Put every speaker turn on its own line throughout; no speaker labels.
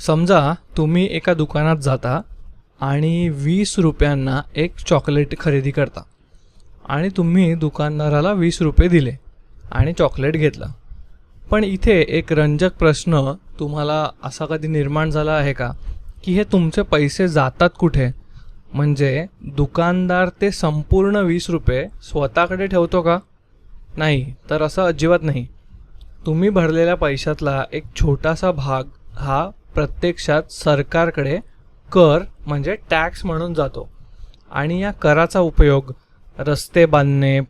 समजा तुम्ही एका दुकानात जाता आणि 20 रुपयांना एक चॉकलेट खरेदी करता आणि तुम्ही दुकानदाराला 20 रुपये दिले आणि चॉकलेट घेतलं. पण इथे एक रंजक प्रश्न तुम्हाला असा कधी निर्माण झाला आहे का की हे तुमचे पैसे जातात कुठे? म्हणजे दुकानदार ते संपूर्ण 20 रुपये स्वतःकडे ठेवतो का? नाही, तर असं अजिबात नाही. तुम्ही भरलेल्या पैशातला एक छोटासा भाग हा प्रत्यक्षात सरकारकडे कर म्हणजे टॅक्स म्हणून जातो. आणि या कराचा उपयोग रस्ते बांधणे,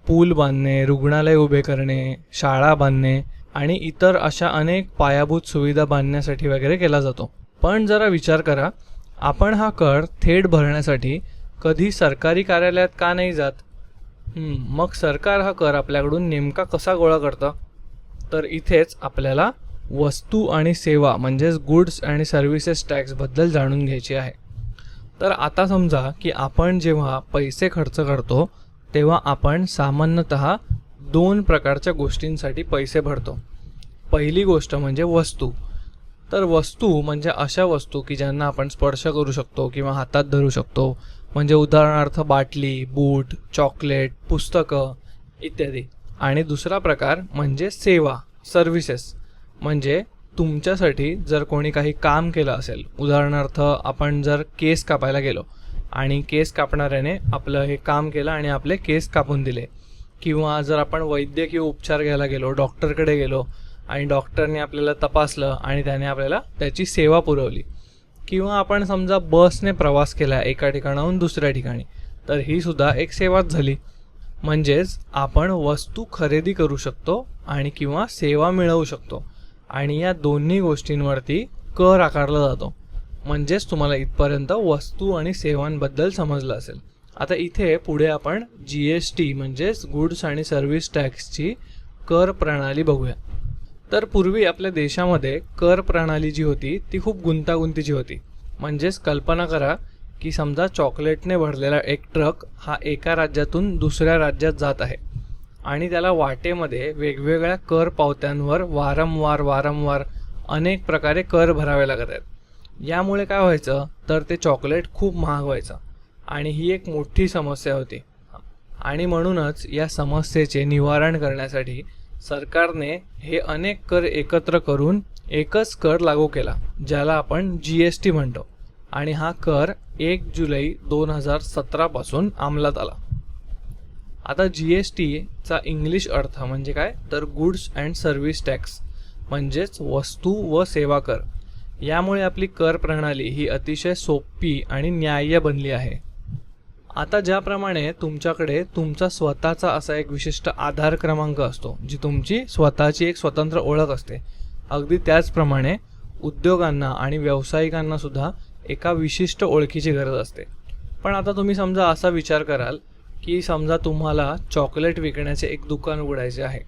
पूल बांधणे, रुग्णालय उभे करणे, शाळा बांधणे आणि इतर अशा अनेक पायाभूत सुविधा बांधण्यासाठी वगैरे केला जातो. पण जरा विचार करा, आपण हा कर थेट भरण्यासाठी कधी सरकारी कार्यालयात का नाही जात? मग सरकार हा कर आपल्याकडून नेमका कसा गोळा करतं? तर इथेच आपल्याला वस्तू आणि सेवा म्हणजेच गुड्स आणि सर्व्हिसेस टॅक्सबद्दल जाणून घ्यायची आहे. तर आता समजा की आपण जेव्हा पैसे खर्च करतो तेव्हा आपण सामान्यतः 2 प्रकारच्या गोष्टींसाठी पैसे भरतो. पहिली गोष्ट म्हणजे वस्तू. तर वस्तू म्हणजे अशा वस्तू की ज्यांना आपण स्पर्श करू शकतो किंवा हातात धरू शकतो. म्हणजे उदाहरणार्थ बाटली, बूट, चॉकलेट, पुस्तकं इत्यादी. आणि दुसरा प्रकार म्हणजे सेवा, सर्व्हिसेस. म्हणजे तुमच्यासाठी जर कोणी काही काम केलं असेल, उदाहरणार्थ आपण जर केस कापायला गेलो आणि केस कापणाऱ्याने आपलं हे काम केलं आणि आपले केस कापून दिले, किंवा जर आपण वैद्यकीय उपचार घ्यायला गेलो, डॉक्टरकडे गेलो आणि डॉक्टरने आपल्याला तपासलं आणि त्याने आपल्याला त्याची सेवा पुरवली, किंवा आपण समजा बसने प्रवास केला एका ठिकाणाहून दुसऱ्या ठिकाणी, तर ही सुद्धा एक सेवाच झाली. म्हणजेच आपण वस्तू खरेदी करू शकतो आणि किंवा सेवा मिळवू शकतो आणि या दोन्ही गोष्टींवरती कर आकारला जातो. म्हणजेच तुम्हाला इथपर्यंत वस्तू आणि सेवांबद्दल समजलं असेल. आता इथे पुढे आपण GST म्हणजेच गुड्स आणि सर्व्हिस टॅक्सची कर प्रणाली बघूया. तर पूर्वी आपल्या देशामध्ये कर प्रणाली जी होती ती खूप गुंतागुंतीची होती. म्हणजेच कल्पना करा की समजा चॉकलेटने भरलेला एक ट्रक हा एका राज्यातून दुसऱ्या राज्यात जात आहे आणि त्याला वाटेमध्ये वेगवेगळ्या कर पावत्यांवर वारंवार अनेक प्रकारे कर भरावे लागत आहेत. यामुळे काय व्हायचं तर ते चॉकलेट खूप महाग व्हायचं आणि ही एक मोठी समस्या होती. आणि म्हणूनच या समस्येचे निवारण करण्यासाठी सरकारने हे अनेक कर एकत्र करून एकच कर लागू केला, ज्याला आपण GST म्हणतो. आणि हा कर 1 जुलै 2017 पासून अंमलात आला. आता GSTचा इंग्लिश अर्थ म्हणजे काय तर गुड्स अँड सर्व्हिस टॅक्स म्हणजेच वस्तू व सेवा कर. यामुळे आपली कर प्रणाली ही अतिशय सोपी आणि न्याय्य बनली आहे. आता ज्याप्रमाणे तुमच्याकडे तुमचा स्वतःचा असा एक विशिष्ट आधार क्रमांक असतो, जी तुमची स्वतःची एक स्वतंत्र ओळख असते, अगदी त्याचप्रमाणे उद्योगांना आणि व्यावसायिकांना सुद्धा एका विशिष्ट ओळखीची गरज असते. पण आता तुम्ही समजा असा विचार कराल की समजा तुम्हाला चॉकलेट विकण्याचे एक दुकान उघडायचे आहे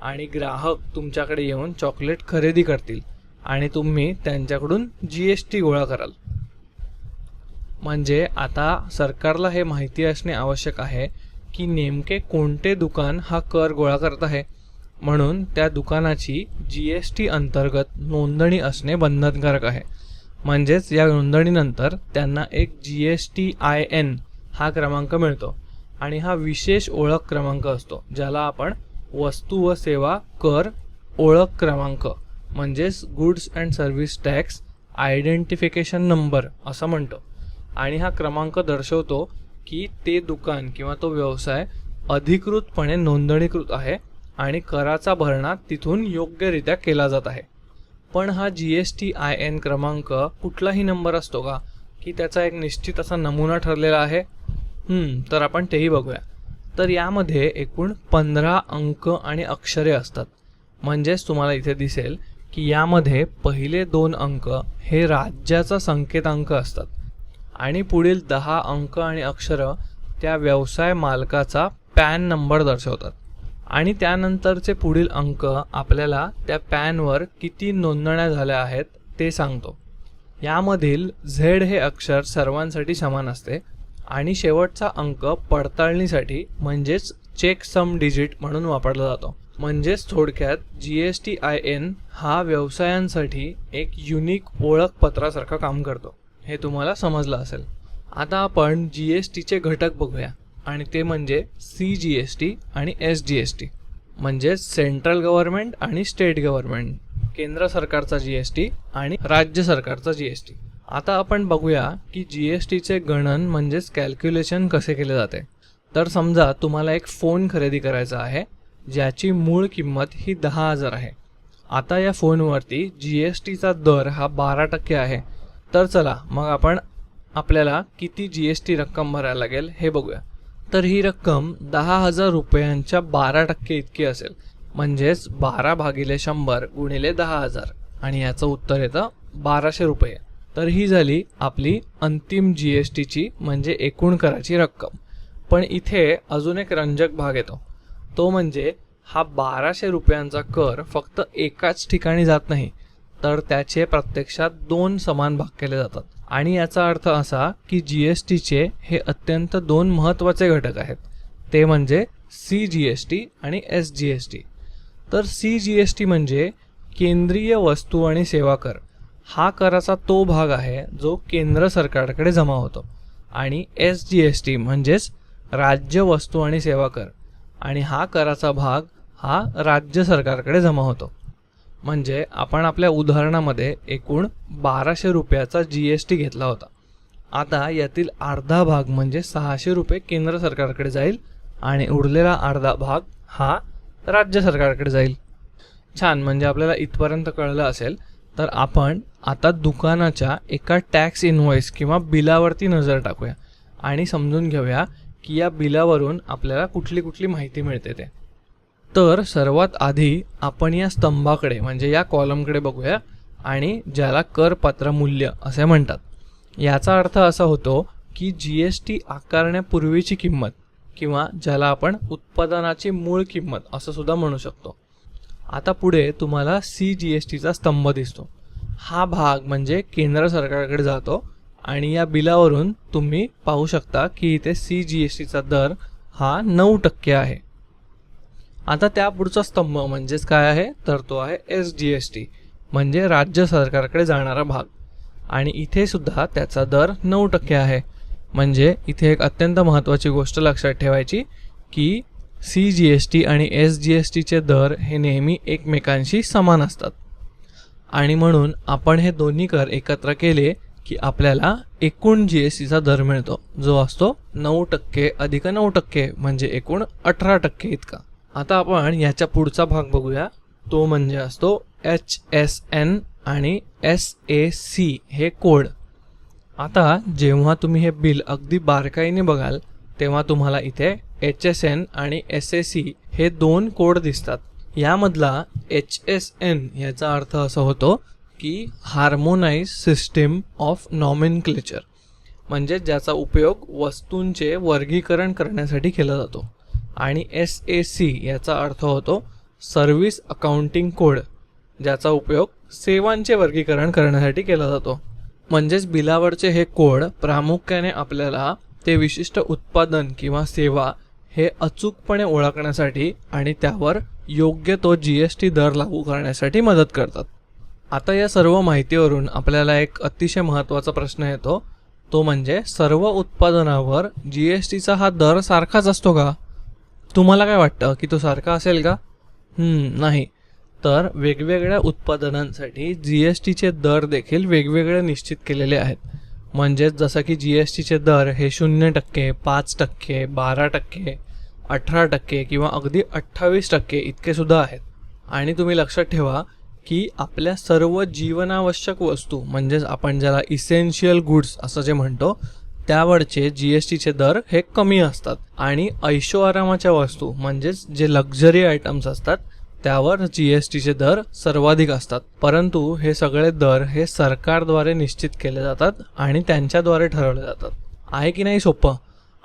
आणि ग्राहक तुमच्याकडे येऊन चॉकलेट खरेदी करतील आणि तुम्ही त्यांच्याकडून GST गोळा कराल. म्हणजे आता सरकारला हे माहिती असणे आवश्यक आहे की नेमके कोणते दुकान हा कर गोळा करत आहे. म्हणून त्या दुकानाची GST अंतर्गत नोंदणी असणे बंधनकारक आहे. म्हणजेच या नोंदणीनंतर त्यांना एक GSTIN हा क्रमांक मिळतो आणि हा विशेष ओळख क्रमांक असतो, ज्याला आपण वस्तू व सेवा कर ओळख क्रमांक म्हणजेच goods and service tax identification number असं म्हणतो. आणि हा क्रमांक दर्शवतो की ते दुकान किंवा तो व्यवसाय अधिकृतपणे नोंदणीकृत आहे आणि कराचा भरणा तिथून योग्यरित्या केला जात आहे. पण हा GSTIN क्रमांक कुठलाही नंबर असतो का की त्याचा एक निश्चित असा नमुना ठरलेला आहे? तर आपण तेही बघूया. तर यामध्ये एकूण 15 अंक आणि अक्षरे असतात. म्हणजेच तुम्हाला इथे दिसेल की यामध्ये पहिले 2 अंक हे राज्याचा संकेतांक असतात आणि पुढील 10 अंक आणि अक्षरं त्या व्यवसाय मालकाचा पॅन नंबर दर्शवतात. आणि त्यानंतरचे पुढील अंक आपल्याला त्या पॅनवर किती नोंदण्या झाल्या आहेत ते सांगतो. यामधील Z हे अक्षर सर्वांसाठी समान असते आणि शेवटचा अंक पडताळणीसाठी म्हणजेच चेक सम डिजिट म्हणून वापरला जातो. म्हणजेच थोडक्यात GSTIN हा व्यवसायांसाठी एक युनिक ओळखपत्रासारखं काम करतो. हे तुम्हाला समजलं असेल. आता आपण GSTचे घटक बघूया आणि ते म्हणजे CGST आणि SGST. म्हणजेच सेंट्रल गव्हर्नमेंट आणि स्टेट गव्हर्नमेंट, केंद्र सरकारचा GST आणि राज्य सरकारचा GST. आता आपण बघूया की GSTचे गणन म्हणजेच कॅल्क्युलेशन कसे केले जाते. तर समजा तुम्हाला एक फोन खरेदी करायचा आहे ज्याची मूळ किंमत ही 10,000 आहे. आता या फोनवरती GSTचा दर हा 12% आहे. तर चला मग आपल्याला किती GST रक्कम भरायला लागेल हे बघूया. तर ही रक्कम 10,000 रुपयांच्या 12% इतकी असेल. म्हणजेच 12/100 गुणिले 10,000 आणि याचं उत्तर येतं 1200 रुपये. तर ही झाली आपली अंतिम GSTची म्हणजे एकूण कराची रक्कम. पण इथे अजून एक रंजक भाग येतो. तो म्हणजे हा 1200 रुपयांचा कर फक्त एकाच ठिकाणी जात नाही, तर त्याचे प्रत्यक्षात 2 समान भाग केले जातात. आणि याचा अर्थ असा की GSTचे हे अत्यंत 2 महत्त्वाचे घटक आहेत. ते म्हणजे CGST आणि SGST. तर CGST म्हणजे केंद्रीय वस्तू आणि सेवा कर. हा कराचा तो भाग आहे जो केंद्र सरकारकडे जमा होतो. आणि SGST म्हणजेच राज्य वस्तू आणि सेवा कर, आणि हा कराचा भाग हा राज्य सरकारकडे जमा होतो. म्हणजे आपण आपल्या उदाहरणामध्ये एकूण 1200 रुपयाचा GST घेतला होता. आता यातील अर्धा भाग म्हणजे 600 रुपये केंद्र सरकारकडे जाईल आणि उरलेला अर्धा भाग हा राज्य सरकारकडे जाईल. छान, म्हणजे आपल्याला इथपर्यंत कळलं असेल. तर आपण आता दुकानाच्या एका टॅक्स इनव्हॉइस किंवा बिलावरती नजर टाकूया आणि समजून घेऊया की या बिलावरून आपल्याला कुठली कुठली माहिती मिळते ते. तर सर्वात आधी आपण या स्तंभाकडे म्हणजे या कॉलमकडे बघूया आणि ज्याला करपात्र मूल्य असे म्हणतात. याचा अर्थ असा होतो की GST आकारण्यापूर्वीची किंमत किंवा ज्याला आपण उत्पादनाची मूळ किंमत असं सुद्धा म्हणू शकतो. आता पुढे तुम्हाला CGSTचा स्तंभ दिसतो. हा भाग म्हणजे केंद्र सरकारकडे जातो आणि या बिलावरून तुम्ही पाहू शकता की इथे CGSTचा दर हा 9% आहे. आता त्यापुढचा स्तंभ म्हणजेच काय आहे तर तो आहे SGST म्हणजे राज्य सरकारकडे जाणारा भाग, आणि इथे सुद्धा त्याचा दर 9% आहे. म्हणजे इथे एक अत्यंत महत्त्वाची गोष्ट लक्षात ठेवायची की CGST आणि SGSTचे दर हे नेहमी एकमेकांशी समान असतात. आणि म्हणून आपण हे दोन्ही कर एकत्र केले की आपल्याला एकूण GSTचा दर मिळतो, जो असतो 9% अधिक 9% म्हणजे एकूण 18% इतका. आता आपण याच्या पुढचा भाग बघूया. तो म्हणजे असतो HSN आणि SAC हे कोड. आता जेव्हा तुम्ही हे बिल अगदी बारकाईने बघाल तेव्हा तुम्हाला इथे HSN आणि SAC हे 2 कोड दिसतात. यामधला HSN याचा अर्थ असा होतो की हार्मोनाइज सिस्टीम ऑफ नॉमेनक्लेचर, म्हणजे ज्याचा उपयोग वस्तूंचे वर्गीकरण करण्यासाठी केला जातो. आणि SAC याचा अर्थ होतो सर्व्हिस अकाउंटिंग कोड, ज्याचा उपयोग सेवांचे वर्गीकरण करण्यासाठी केला जातो. म्हणजेच बिलावरचे हे कोड प्रामुख्याने आपल्याला ते विशिष्ट उत्पादन किंवा सेवा हे अचूकपणे ओळखण्यासाठी आणि त्यावर योग्य तो GST दर लागू करण्यासाठी मदत करतात. आता या सर्व माहितीवरून आपल्याला एक अतिशय महत्त्वाचा प्रश्न येतो. तो म्हणजे सर्व उत्पादनावर GSTचा हा दर सारखाच असतो का? तुम्हाला काय वाटतं की तो सारखा असेल का? नाही. तर वेगवेगळ्या उत्पादनांसाठी GSTचे दर देखील वेगवेगळे निश्चित केलेले आहेत. म्हणजेच जसं की GSTचे दर हे 0%, 5%, 12%, 18% किंवा अगदी 28% इतके सुद्धा आहेत. आणि तुम्ही लक्षात ठेवा की आपल्या सर्व जीवनावश्यक वस्तू म्हणजेच आपण ज्याला इसेन्शियल गुड्स असं जे म्हणतो त्यावरचे GSTचे दर हे कमी असतात. आणि ऐशोआरामाच्या वस्तू म्हणजेच जे लक्झरी आयटम्स असतात त्यावर GSTचे दर सर्वाधिक असतात. परंतु हे सगळे दर हे सरकारद्वारे निश्चित केले जातात आणि त्यांच्याद्वारे ठरवले जातात. आहे की नाही सोपं?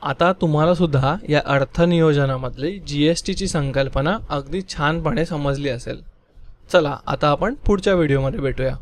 आता तुम्हाला सुद्धा या अर्थनियोजनामधली GSTची संकल्पना अगदी छानपणे समजली असेल. चला आता आपण पुढच्या व्हिडिओमध्ये भेटूया.